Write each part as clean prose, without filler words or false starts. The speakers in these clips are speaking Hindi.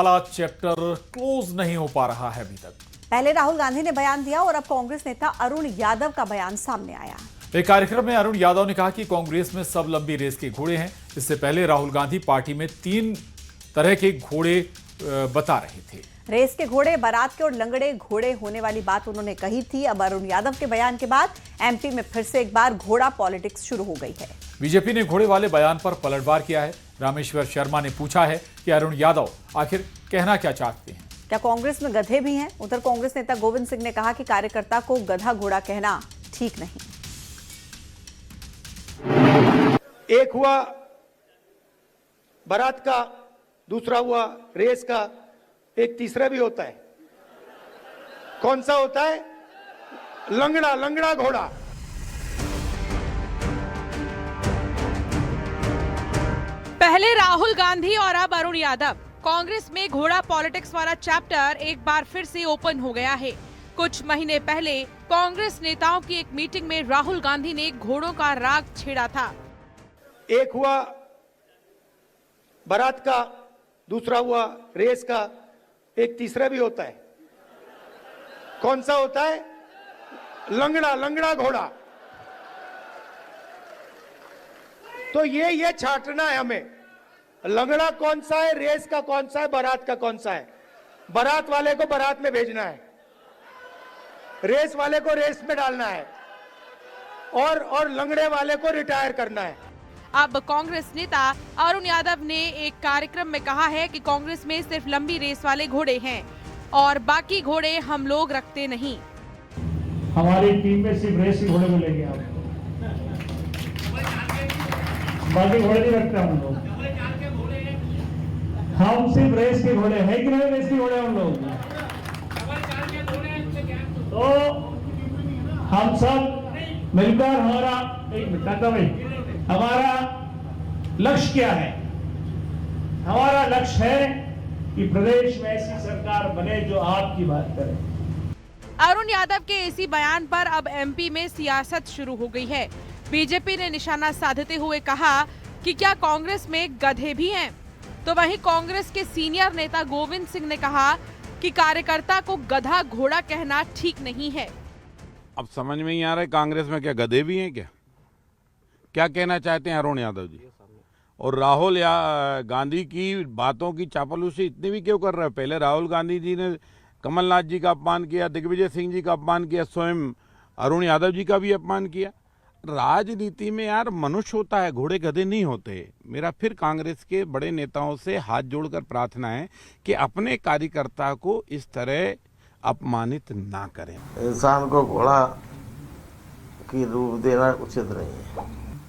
वाला चैप्टर क्लोज नहीं हो पा रहा है अभी तक। पहले राहुल गांधी ने बयान दिया और अब कांग्रेस नेता अरुण यादव का बयान सामने आया। एक कार्यक्रम में अरुण यादव ने कहा कि कांग्रेस में सब लंबी रेस के घोड़े हैं। इससे पहले राहुल गांधी पार्टी में 3 तरह के घोड़े बता रहे थे। रेस के घोड़े, बारात के और लंगड़े घोड़े होने वाली बात उन्होंने कही थी। अब अरुण यादव के बयान के बाद एमपी में फिर से एक बार घोड़ा पॉलिटिक्स शुरू हो गई है। बीजेपी ने घोड़े वाले बयान पर पलटवार किया है। रामेश्वर शर्मा ने पूछा है कि अरुण यादव आखिर कहना क्या चाहते हैं। क्या कांग्रेस में गधे भी हैं? उधर कांग्रेस नेता गोविंद सिंह ने कहा कि कार्यकर्ता को गधा घोड़ा कहना ठीक नहीं। एक हुआ बारात का, दूसरा हुआ रेस का, एक तीसरा भी होता है। कौन सा होता है? लंगड़ा घोड़ा। पहले राहुल गांधी और अब अरुण यादव। कांग्रेस में घोड़ा पॉलिटिक्स वाला चैप्टर एक बार फिर से ओपन हो गया है। कुछ महीने पहले कांग्रेस नेताओं की एक मीटिंग में राहुल गांधी ने घोड़ों का राग छेड़ा था। एक हुआ बारात का, दूसरा हुआ रेस का, एक तीसरा भी होता है। कौन सा होता है? लंगड़ा घोड़ा। तो ये छांटना है हमें, लंगड़ा कौन सा है, रेस का कौन सा है, बारात का कौन सा है। बारात वाले को बारात में भेजना है, रेस वाले को रेस में डालना है और लंगड़े वाले को रिटायर करना है। अब कांग्रेस नेता अरुण यादव ने एक कार्यक्रम में कहा है कि कांग्रेस में सिर्फ लंबी रेस वाले घोड़े हैं और बाकी घोड़े हम लोग रखते नहीं। हमारी टीम में सिर्फ रेस के घोड़े मिलेंगे, आप बाकी घोड़े नहीं रखते हम लोग। हम सिर्फ रेस के घोड़े हैं कि नहीं? रेस के घोड़े हम लोग। तो हम सब मिलकर हमारा लक्ष्य क्या है? हमारा लक्ष्य है कि प्रदेश में ऐसी सरकार बने जो आपकी बात करे। अरुण यादव के इसी बयान पर अब एमपी में सियासत शुरू हो गई है। बीजेपी ने निशाना साधते हुए कहा कि क्या कांग्रेस में गधे भी हैं? तो वहीं कांग्रेस के सीनियर नेता गोविंद सिंह ने कहा कि कार्यकर्ता को गधा घोड़ा कहना ठीक नहीं है। अब समझ में नहीं आ रहा है, कांग्रेस में क्या गधे भी हैं? क्या कहना चाहते हैं अरुण यादव जी? और राहुल गांधी की बातों की चापलूसी इतनी भी क्यों कर रहे हैं? पहले राहुल गांधी जी ने कमलनाथ जी का अपमान किया, दिग्विजय सिंह जी का अपमान किया, स्वयं अरुण यादव जी का भी अपमान किया। राजनीति में यार मनुष्य होता है, घोड़े गधे नहीं होते। मेरा फिर कांग्रेस के बड़े नेताओं से हाथ जोड़कर प्रार्थना है कि अपने कार्यकर्ता को इस तरह अपमानित ना करें। इंसान को घोड़ा की रूप देना उचित नहीं है।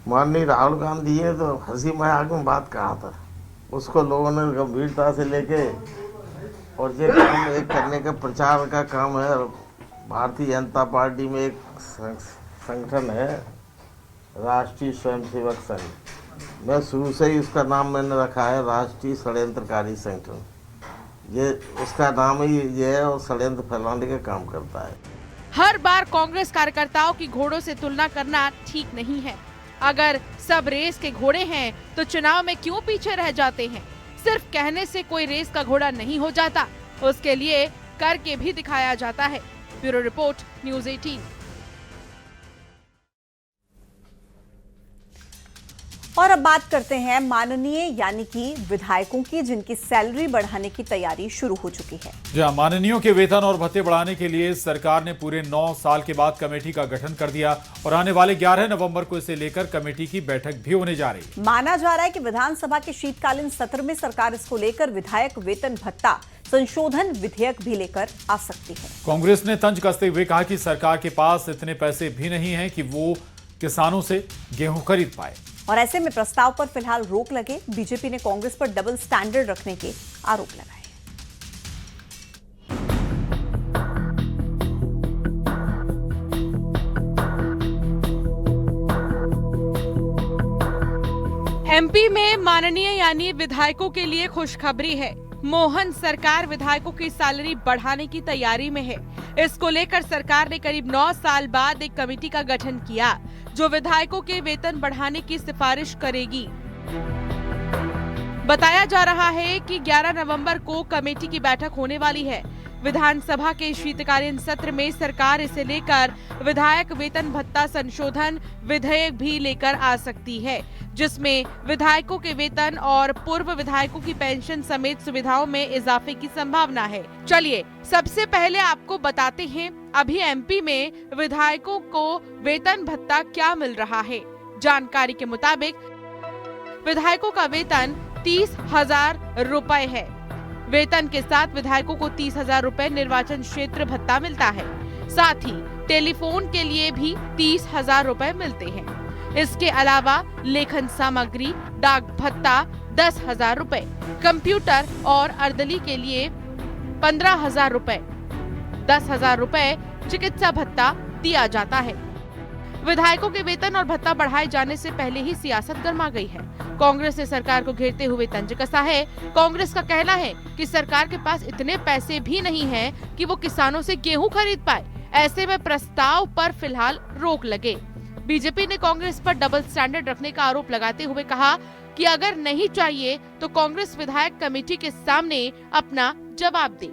माननीय राहुल गांधी है तो हंसी मजाक में बात कहा था, उसको लोगों ने गंभीरता से लेके और ये काम एक करने का प्रचार का काम है। भारतीय जनता पार्टी में एक संगठन है राष्ट्रीय स्वयंसेवक संघ। मैं शुरू से ही उसका नाम मैंने रखा है राष्ट्रीय षड्यंत्रकारी संगठन। ये उसका नाम ही ये है और षड्यंत्र फैलाने का काम करता है। हर बार कांग्रेस कार्यकर्ताओं की घोड़ों से तुलना करना ठीक नहीं है। अगर सब रेस के घोड़े हैं तो चुनाव में क्यों पीछे रह जाते हैं? सिर्फ कहने से कोई रेस का घोड़ा नहीं हो जाता, उसके लिए करके भी दिखाया जाता है। Bureau report, news 18। और अब बात करते हैं माननीय यानी कि विधायकों की, जिनकी सैलरी बढ़ाने की तैयारी शुरू हो चुकी है। जहां माननीयों के वेतन और भत्ते बढ़ाने के लिए सरकार ने पूरे 9 साल के बाद कमेटी का गठन कर दिया और आने वाले 11 नवंबर को इसे लेकर कमेटी की बैठक भी होने जा रही है। माना जा रहा है कि विधानसभा के शीतकालीन सत्र में सरकार इसको लेकर विधायक वेतन भत्ता संशोधन विधेयक भी लेकर आ सकती है। कांग्रेस ने तंज कसते हुए कहा कि सरकार के पास इतने पैसे भी नहीं है कि वो किसानों से गेहूं खरीद पाए और ऐसे में प्रस्ताव पर फिलहाल रोक लगे। बीजेपी ने कांग्रेस पर डबल स्टैंडर्ड रखने के आरोप लगाए। एमपी में माननीय यानी विधायकों के लिए खुशखबरी है। मोहन सरकार विधायकों की सैलरी बढ़ाने की तैयारी में है। इसको लेकर सरकार ने करीब 9 साल बाद एक कमेटी का गठन किया जो विधायकों के वेतन बढ़ाने की सिफारिश करेगी। बताया जा रहा है कि 11 नवंबर को कमेटी की बैठक होने वाली है। विधानसभा के शीतकालीन सत्र में सरकार इसे लेकर विधायक वेतन भत्ता संशोधन विधेयक भी लेकर आ सकती है, जिसमें विधायकों के वेतन और पूर्व विधायकों की पेंशन समेत सुविधाओं में इजाफे की संभावना है। चलिए सबसे पहले आपको बताते हैं अभी एमपी में विधायकों को वेतन भत्ता क्या मिल रहा है। जानकारी के मुताबिक विधायकों का वेतन 30,000 रुपए है। वेतन के साथ विधायकों को 30,000 रुपए निर्वाचन क्षेत्र भत्ता मिलता है। साथ ही टेलीफोन के लिए भी 30,000 रुपए मिलते हैं। इसके अलावा लेखन सामग्री, डाक भत्ता 10,000 रुपए, कंप्यूटर और अर्दली के लिए 15,000 रुपए, 10,000 रुपए चिकित्सा भत्ता दिया जाता है। विधायकों के वेतन और भत्ता बढ़ाए जाने से पहले ही सियासत गर्मा गई है। कांग्रेस ने सरकार को घेरते हुए तंज कसा है। कांग्रेस का कहना है कि सरकार के पास इतने पैसे भी नहीं हैं कि वो किसानों से गेहूं खरीद पाए। ऐसे में प्रस्ताव पर फिलहाल रोक लगे। बीजेपी ने कांग्रेस पर डबल स्टैंडर्ड रखने का आरोप लगाते हुए कहा कि अगर नहीं चाहिए तो कांग्रेस विधायक कमेटी के सामने अपना जवाब दे।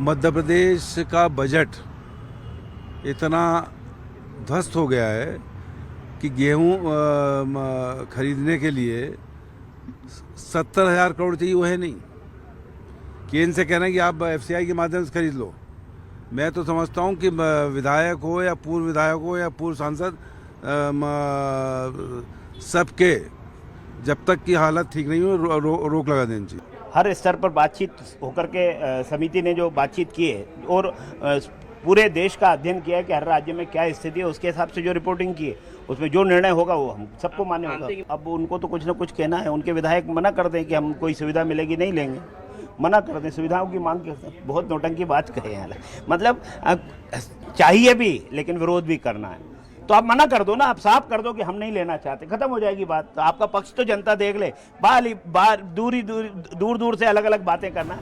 मध्य प्रदेश का बजट इतना ध्वस्त हो गया है कि गेहूं खरीदने के लिए 70,000 करोड़ चाहिए, वो है नहीं। केंद्र से कह रहे हैं कि आप एफसीआई के माध्यम से खरीद लो। मैं तो समझता हूं कि विधायक हो या पूर्व विधायक हो या पूर्व सांसद, सबके जब तक की हालत ठीक नहीं हो रोक लगा देनी चाहिए। हर स्तर पर बातचीत होकर के समिति ने जो बातचीत की है और पूरे देश का अध्ययन किया है कि हर राज्य में क्या स्थिति है, उसके हिसाब से जो रिपोर्टिंग की है उसमें जो निर्णय होगा वो हम सबको मान्य होगा। अब उनको तो कुछ ना कुछ कहना है। उनके विधायक मना कर दें कि हम कोई सुविधा मिलेगी नहीं लेंगे, मना कर दें, सुविधाओं की मांग करते हैं। बहुत नौटंकी बात करें यहाँ, मतलब चाहिए भी लेकिन विरोध भी करना है तो आप मना कर दो ना, आप साफ कर दो कि हम नहीं लेना चाहते, खत्म हो जाएगी बात। तो आपका पक्ष तो जनता देख ले, दूर दूर से अलग अलग बातें करना।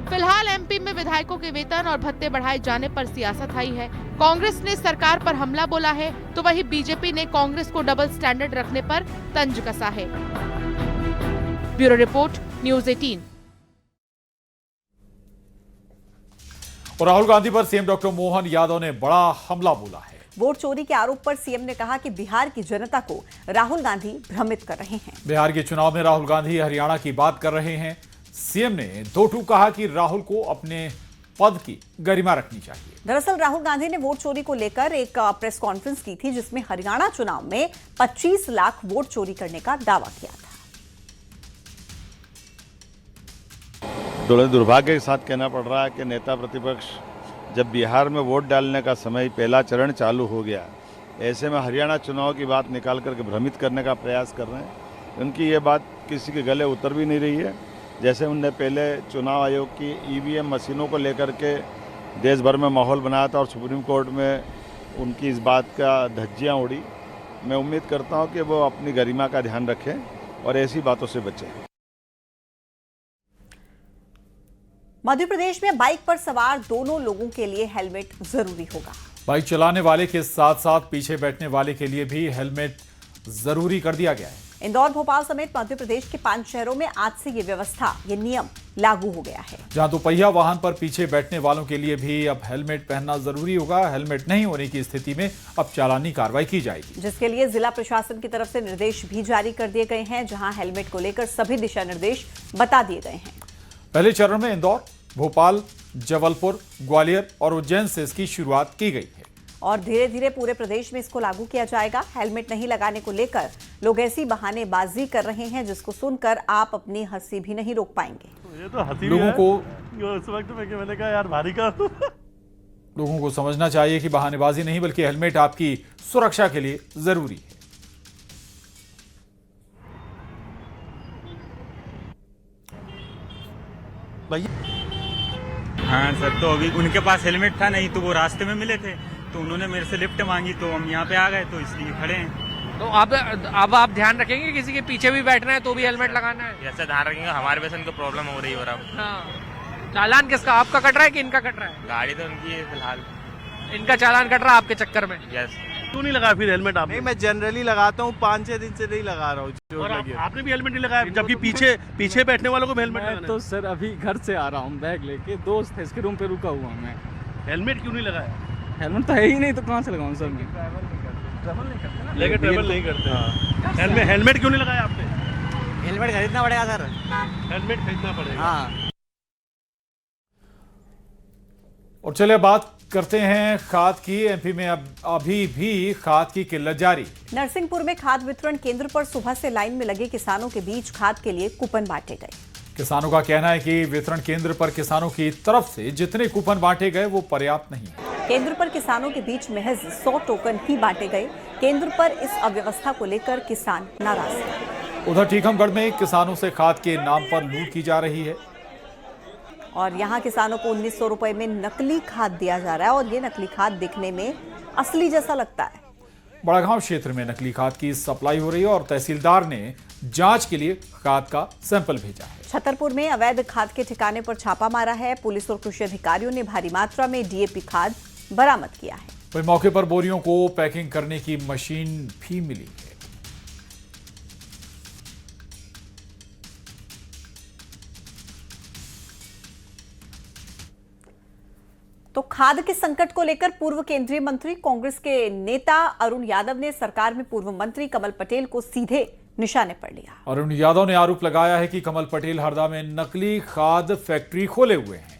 फिलहाल एमपी में विधायकों के वेतन और भत्ते बढ़ाए जाने पर सियासत आई है। कांग्रेस ने सरकार पर हमला बोला है तो वहीं बीजेपी ने कांग्रेस को डबल स्टैंडर्ड रखने पर तंज कसा है। Bureau report, news 18। और राहुल गांधी पर सीएम डॉक्टर मोहन यादव ने बड़ा हमला बोला है। वोट चोरी के आरोप पर सीएम ने कहा कि बिहार की जनता को राहुल गांधी भ्रमित कर रहे हैं। बिहार के चुनाव में राहुल गांधी हरियाणा की बात कर रहे हैं। सीएम ने दो टूक कहा कि राहुल को अपने पद की गरिमा रखनी चाहिए। दरअसल राहुल गांधी ने वोट चोरी को लेकर एक प्रेस कॉन्फ्रेंस की थी, जिसमें हरियाणा चुनाव में 25 लाख वोट चोरी करने का दावा किया था। थोड़ा दुर्भाग्य के साथ कहना पड़ रहा है कि नेता प्रतिपक्ष जब बिहार में वोट डालने का समय पहला चरण चालू हो गया, ऐसे में हरियाणा चुनाव की बात निकाल करके भ्रमित करने का प्रयास कर रहे हैं। उनकी ये बात किसी के गले उतर भी नहीं रही है। जैसे उनने पहले चुनाव आयोग की ईवीएम मशीनों को लेकर के देश भर में माहौल बनाया था और सुप्रीम कोर्ट में उनकी इस बात का धज्जियाँ उड़ी। मैं उम्मीद करता हूँ कि वो अपनी गरिमा का ध्यान रखें और ऐसी बातों से बचें। मध्य प्रदेश में बाइक पर सवार दोनों लोगों के लिए हेलमेट जरूरी होगा। बाइक चलाने वाले के साथ साथ पीछे बैठने वाले के लिए भी हेलमेट जरूरी कर दिया गया है। इंदौर, भोपाल समेत मध्य प्रदेश के 5 शहरों में आज से ये नियम लागू हो गया है। जहां दोपहिया वाहन पर पीछे बैठने वालों के लिए भी अब हेलमेट पहनना जरूरी होगा। हेलमेट नहीं होने की स्थिति में अब चालानी कार्रवाई की जाएगी, जिसके लिए जिला प्रशासन की तरफ से निर्देश भी जारी कर दिए गए हैं, जहां हेलमेट को लेकर सभी दिशा निर्देश बता दिए गए हैं। पहले चरण में इंदौर, भोपाल, जबलपुर, ग्वालियर और उज्जैन से इसकी शुरुआत की गई है और धीरे धीरे पूरे प्रदेश में इसको लागू किया जाएगा। हेलमेट नहीं लगाने को लेकर लोग ऐसी बहानेबाजी कर रहे हैं जिसको सुनकर आप अपनी हंसी भी नहीं रोक पाएंगे। ये तो हंसी लोगों को उस वक्त मैंने कहा यार भारी का लोगों को समझना चाहिए कि बहानेबाजी नहीं बल्कि हेलमेट आपकी सुरक्षा के लिए जरूरी है। हाँ सर, तो अभी उनके पास हेलमेट था नहीं तो वो रास्ते में मिले थे तो उन्होंने मेरे से लिफ्ट मांगी तो हम यहाँ पे आ गए तो इसलिए खड़े हैं। तो अब आप ध्यान रखेंगे किसी के पीछे भी बैठना है तो भी हेलमेट लगाना है? जैसे ध्यान रखेंगे, हमारे वैसे उनको प्रॉब्लम हो रही है। और अब हाँ, चालान किसका, आपका कट रहा है कि इनका कट रहा है? गाड़ी तो उनकी है फिलहाल। इनका चालान कट रहा है आपके चक्कर में? यस। क्यों नहीं लगाया फिर हेलमेट आप? नहीं, मैं जनरली लगाता हूँ, 5-6 दिन से नहीं लगा रहा हूँ। और आपने भी हेलमेट नहीं लगाया, जबकि पीछे बैठने वालों को भी हेलमेट लगाना है। तो सर अभी घर से आ रहा हूँ बैग लेके, दोस्त है इसके रूम पे रुका हुआ मैं। हेलमेट क्यों नहीं लगाया? हेलमेट तो है ही नहीं, तो कहाँ से लगाऊँ सर मैं? लेकिन ट्रैवल नहीं करते। हेलमेट क्यों नहीं लगाया आपने? हेलमेट खरीदना पड़ेगा सर। हेलमेट खरीदना पड़ेगा। हाँ। और चलिए बात करते हैं खाद की। एमपी में अभी भी खाद की किल्लत जारी। नरसिंहपुर में खाद वितरण केंद्र पर सुबह से लाइन में लगे किसानों के बीच खाद के लिए कूपन बांटे गए। किसानों का कहना है कि वितरण केंद्र पर किसानों की तरफ से जितने कूपन बांटे गए वो पर्याप्त नहीं है। केंद्र पर किसानों के बीच महज 100 टोकन ही बांटे गए। केंद्र पर इस अव्यवस्था को लेकर किसान नाराज हैं। उधर टीकमगढ़ में किसानों से खाद के नाम पर लूट की जा रही है और यहाँ किसानों को 1900 रुपए में नकली खाद दिया जा रहा है और ये नकली खाद दिखने में असली जैसा लगता है। बड़ागांव क्षेत्र में नकली खाद की सप्लाई हो रही है और तहसीलदार ने जांच के लिए खाद का सैंपल भेजा है। छतरपुर में अवैध खाद के ठिकाने पर छापा मारा है। पुलिस और कृषि अधिकारियों ने भारी मात्रा में डीएपी खाद बरामद किया है। वहीं मौके पर बोरियों को पैकिंग करने की मशीन भी मिली है। तो खाद के संकट को लेकर पूर्व केंद्रीय मंत्री कांग्रेस के नेता अरुण यादव ने सरकार में पूर्व मंत्री कमल पटेल को सीधे निशाने पर लिया। अरुण यादव ने आरोप लगाया है कि कमल पटेल हरदा में नकली खाद फैक्ट्री खोले हुए हैं।